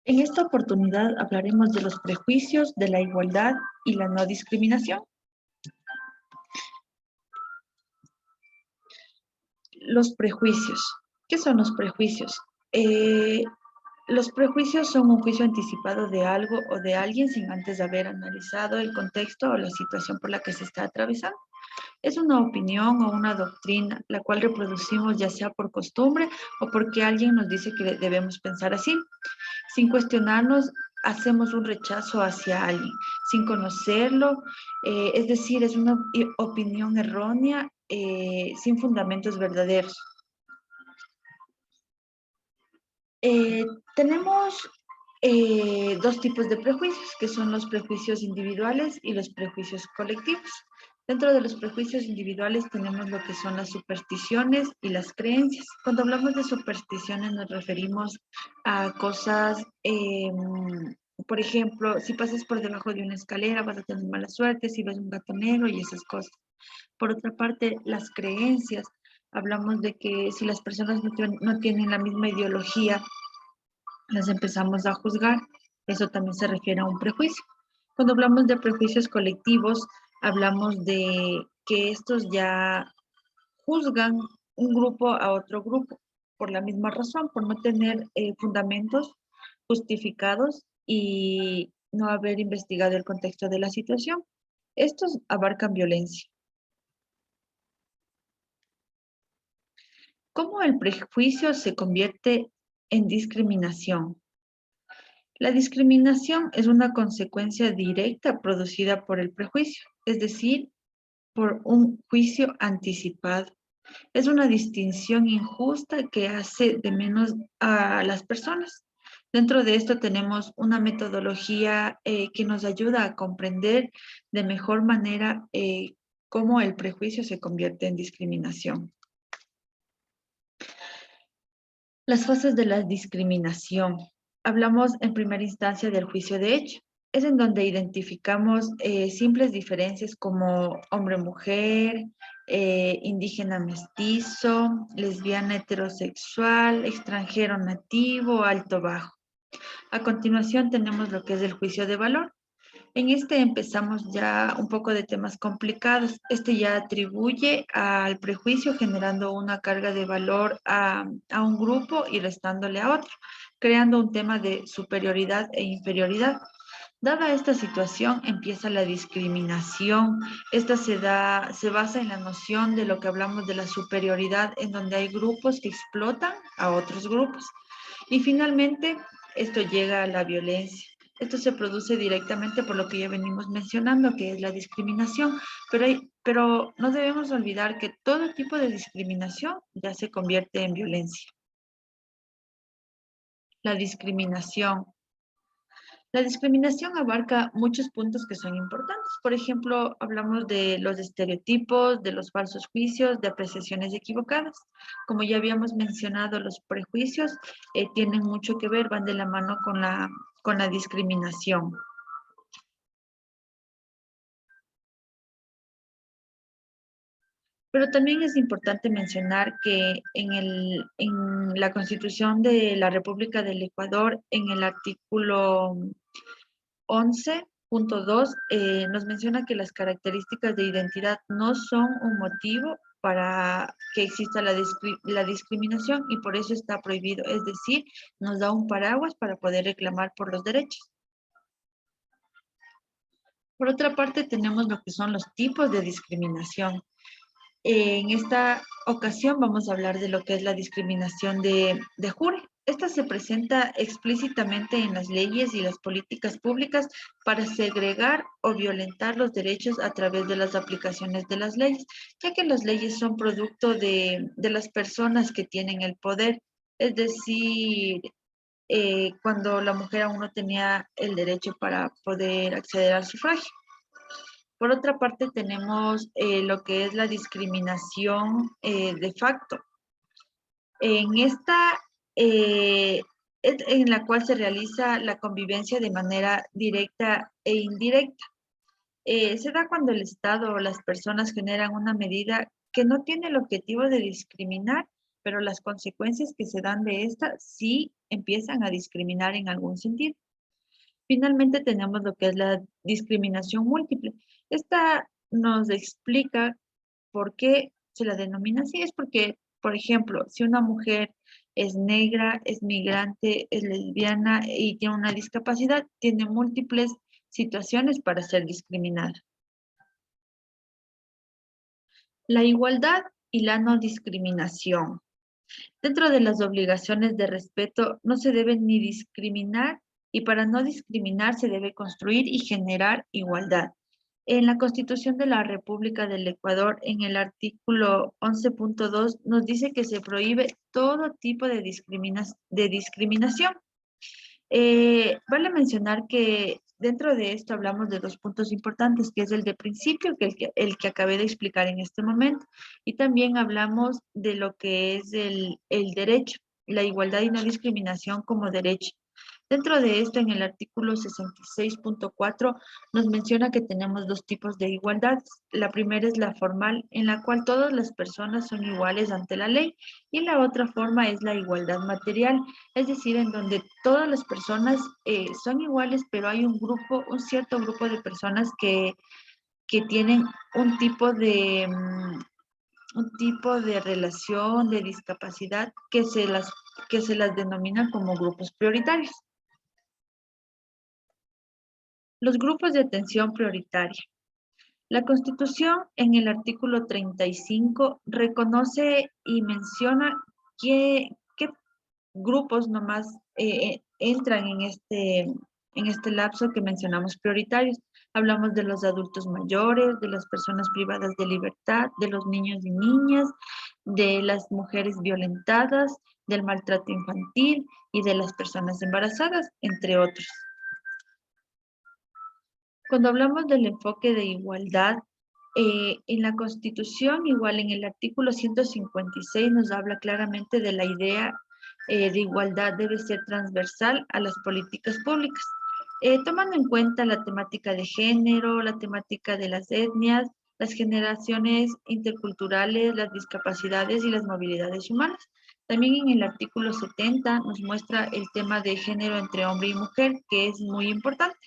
En esta oportunidad hablaremos de los prejuicios, de la igualdad y la no discriminación. Los prejuicios. ¿Qué son los prejuicios? Los prejuicios son un juicio anticipado de algo o de alguien sin antes haber analizado el contexto o la situación por la que se está atravesando. Es una opinión o una doctrina, la cual reproducimos ya sea por costumbre o porque alguien nos dice que debemos pensar así. Sin cuestionarnos, hacemos un rechazo hacia alguien, sin conocerlo, es decir, es una opinión errónea, sin fundamentos verdaderos. Eh, tenemos dos tipos de prejuicios, que son los prejuicios individuales y los prejuicios colectivos. Dentro de los prejuicios individuales tenemos lo que son las supersticiones y las creencias. Cuando hablamos de supersticiones nos referimos a cosas, por ejemplo, si pasas por debajo de una escalera vas a tener mala suerte, si ves un gato negro y esas cosas. Por otra parte, las creencias. Hablamos de que si las personas no tienen la misma ideología, las empezamos a juzgar. Eso también se refiere a un prejuicio. Cuando hablamos de prejuicios colectivos, hablamos de que estos ya juzgan un grupo a otro grupo por la misma razón, por no tener fundamentos justificados y no haber investigado el contexto de la situación. Estos abarcan violencia. ¿Cómo el prejuicio se convierte en discriminación? La discriminación es una consecuencia directa producida por el prejuicio, es decir, por un juicio anticipado. Es una distinción injusta que hace de menos a las personas. Dentro de esto tenemos una metodología que nos ayuda a comprender de mejor manera cómo el prejuicio se convierte en discriminación. Las fases de la discriminación. Hablamos en primera instancia del juicio de hecho. Es en donde identificamos simples diferencias como hombre-mujer, indígena mestizo, lesbiana heterosexual, extranjero nativo, alto-bajo. A continuación tenemos lo que es el juicio de valor. En este empezamos ya un poco de temas complicados. Este ya atribuye al prejuicio generando una carga de valor a un grupo y restándole a otro, creando un tema de superioridad e inferioridad. Dada esta situación, empieza la discriminación. Esta se basa en la noción de lo que hablamos de la superioridad, en donde hay grupos que explotan a otros grupos. Y finalmente, esto llega a la violencia. Esto se produce directamente por lo que ya venimos mencionando, que es la discriminación, pero no debemos olvidar que todo tipo de discriminación ya se convierte en violencia. La discriminación. La discriminación abarca muchos puntos que son importantes. Por ejemplo, hablamos de los estereotipos, de los falsos juicios, de apreciaciones equivocadas. Como ya habíamos mencionado, los prejuicios tienen mucho que ver, van de la mano con la discriminación. Pero también es importante mencionar que en la Constitución de la República del Ecuador, en el artículo 11.2 nos menciona que las características de identidad no son un motivo para que exista la discriminación y por eso está prohibido. Es decir, nos da un paraguas para poder reclamar por los derechos. Por otra parte, tenemos lo que son los tipos de discriminación. En esta ocasión vamos a hablar de lo que es la discriminación de jure. Esta se presenta explícitamente en las leyes y las políticas públicas para segregar o violentar los derechos a través de las aplicaciones de las leyes, ya que las leyes son producto de las personas que tienen el poder. Es decir, cuando la mujer aún no tenía el derecho para poder acceder al sufragio. Por otra parte, tenemos lo que es la discriminación de facto. En esta, es en la cual se realiza la convivencia de manera directa e indirecta. Se da cuando el Estado o las personas generan una medida que no tiene el objetivo de discriminar, pero las consecuencias que se dan de esta sí empiezan a discriminar en algún sentido. Finalmente tenemos lo que es la discriminación múltiple. Esta nos explica por qué se la denomina así. Es porque, por ejemplo, si una mujer es negra, es migrante, es lesbiana y tiene una discapacidad, tiene múltiples situaciones para ser discriminada. La igualdad y la no discriminación. Dentro de las obligaciones de respeto no se debe ni discriminar y para no discriminar se debe construir y generar igualdad. En la Constitución de la República del Ecuador, en el artículo 11.2, nos dice que se prohíbe todo tipo de discriminación. Vale mencionar que dentro de esto hablamos de dos puntos importantes, que es el de principio, que el que acabé de explicar en este momento, y también hablamos de lo que es el derecho, la igualdad y no discriminación como derecho. Dentro de esto, en el artículo 66.4, nos menciona que tenemos dos tipos de igualdad. La primera es la formal, en la cual todas las personas son iguales ante la ley, y la otra forma es la igualdad material, es decir, en donde todas las personas son iguales, pero hay un cierto grupo de personas que tienen un tipo de relación, de discapacidad, que se las denomina como grupos prioritarios. Los grupos de atención prioritaria. La Constitución en el artículo 35 reconoce y menciona qué grupos nomás entran en este lapso que mencionamos prioritarios. Hablamos de los adultos mayores, de las personas privadas de libertad, de los niños y niñas, de las mujeres violentadas, del maltrato infantil y de las personas embarazadas, entre otros. Cuando hablamos del enfoque de igualdad, en la Constitución, igual en el artículo 156, nos habla claramente de la idea de igualdad debe ser transversal a las políticas públicas, tomando en cuenta la temática de género, la temática de las etnias, las generaciones interculturales, las discapacidades y las movilidades humanas. También en el artículo 70 nos muestra el tema de género entre hombre y mujer, que es muy importante.